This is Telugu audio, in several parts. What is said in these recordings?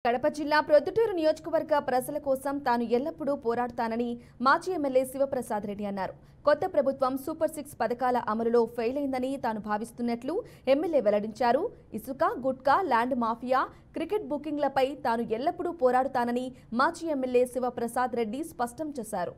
కడప జిల్లా ప్రొద్దుటూరు నియోజకవర్గ ప్రజల కోసం తాను ఎల్లప్పుడూ పోరాడతానని మాజీ ఎమ్మెల్యే శివప్రసాద్ రెడ్డి అన్నారు. కొత్త ప్రభుత్వం సూపర్ 6 పథకాల అమలులో ఫెయిల్ అయిందని తాను భావిస్తున్నట్లు ఎమ్మెల్యే వెల్లడించారు. ఇసుక, గుట్కా, ల్యాండ్ మాఫియా, క్రికెట్ బుకింగ్లపై తాను ఎల్లప్పుడూ పోరాడుతానని మాజీ ఎమ్మెల్యే శివప్రసాద్ రెడ్డి స్పష్టం చేశారు.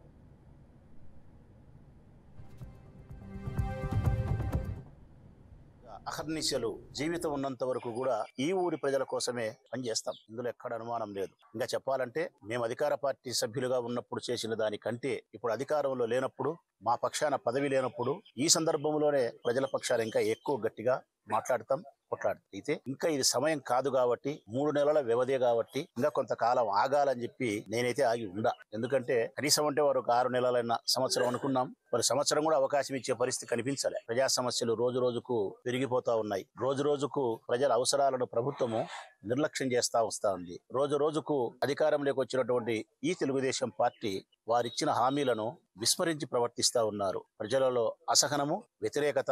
అహర్నిశలు జీవితం ఉన్నంత వరకు కూడా ఈ ఊరి ప్రజల కోసమే పనిచేస్తాం. ఇందులో ఎక్కడ అనుమానం లేదు. ఇంకా చెప్పాలంటే మేము అధికార పార్టీ సభ్యులుగా ఉన్నప్పుడు చేసిన దానికంటే ఇప్పుడు అధికారంలో లేనప్పుడు, మా పక్షాన పదవి లేనప్పుడు, ఈ సందర్భంలోనే ప్రజల పక్షాన ఇంకా ఎక్కువ గట్టిగా మాట్లాడతాం, కొట్లాడతాం. అయితే ఇంకా ఇది సమయం కాదు కాబట్టి, 3 నెలల వ్యవధే కాబట్టి ఇంకా కొంతకాలం ఆగాలని చెప్పి నేనైతే ఆగి ఉండా. ఎందుకంటే కనీసం అంటే వారు 6 నెలలైన సంవత్సరం అనుకున్నాం. మరి సంవత్సరం కూడా అవకాశం ఇచ్చే పరిస్థితి కనిపించలే. ప్రజా సమస్యలు రోజు రోజుకు పెరిగిపోతా ఉన్నాయి. రోజు రోజుకు ప్రజల అవసరాలను ప్రభుత్వము నిర్లక్ష్యం చేస్తా వస్తా ఉంది. రోజు రోజుకు అధికారంలోకి వచ్చినటువంటి ఈ తెలుగుదేశం పార్టీ వారిచ్చిన హామీలను విస్మరించి ప్రవర్తిస్తా ఉన్నారు. ప్రజలలో అసహనము, వ్యతిరేకత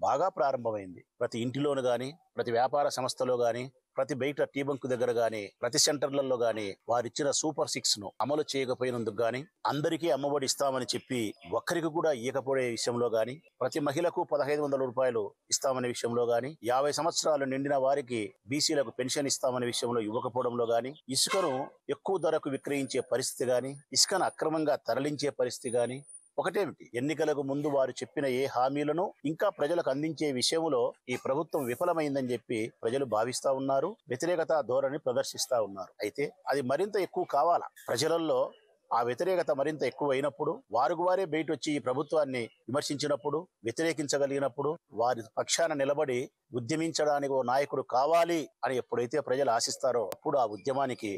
బాగా ప్రారంభమైంది. ప్రతి ఇంటిలోను గాని, ప్రతి వ్యాపార సంస్థలో గాని, ప్రతి బయట టీ బంకు దగ్గర గాని, ప్రతి సెంటర్లలో గాని వారిచ్చిన సూపర్ 6 ను అమలు చేయకపోయినందుకు గాని, అందరికీ అమ్మఒడి ఇస్తామని చెప్పి ఒక్కరికి కూడా ఇయ్యకపోయే విషయంలో గాని, ప్రతి మహిళకు 1500 రూపాయలు ఇస్తామనే విషయంలో గాని, 50 సంవత్సరాలు నిండిన వారికి బీసీలకు పెన్షన్ ఇస్తామనే విషయంలో ఇవ్వకపోవడంలో గాని, ఇసుకను ఎక్కువ ధరకు విక్రయించే పరిస్థితి గాని, ఇసుకను అక్రమంగా తరలించే పరిస్థితి గాని, ఒకటేమిటి ఎన్నికలకు ముందు వారు చెప్పిన ఏ హామీలను ఇంకా ప్రజలకు అందించే విషయంలో ఈ ప్రభుత్వం విఫలమైందని చెప్పి ప్రజలు భావిస్తా ఉన్నారు. వ్యతిరేకత ధోరణి ప్రదర్శిస్తా ఉన్నారు. అయితే అది మరింత ఎక్కువ కావాలా? ప్రజలలో ఆ వ్యతిరేకత మరింత ఎక్కువ అయినప్పుడు, వారే బయట వచ్చి ఈ ప్రభుత్వాన్ని విమర్శించినప్పుడు, వ్యతిరేకించగలిగినప్పుడు, వారి పక్షాన నిలబడి ఉద్యమించడానికి ఓ నాయకుడు కావాలి అని ఎప్పుడైతే ప్రజలు ఆశిస్తారో అప్పుడు ఆ ఉద్యమానికి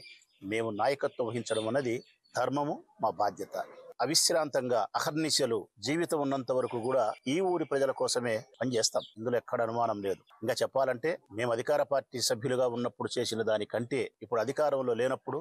మేము నాయకత్వం వహించడం అన్నది ధర్మము, మా బాధ్యత. అవిశ్రాంతంగా అహర్నిశలు జీవితం ఉన్నంత వరకు కూడా ఈ ఊరి ప్రజల కోసమే పనిచేస్తాం. ఇందులో ఎక్కడ అనుమానం లేదు. ఇంకా చెప్పాలంటే మేము అధికార పార్టీ సభ్యులుగా ఉన్నప్పుడు చేసిన దానికంటే ఇప్పుడు అధికారంలో లేనప్పుడు,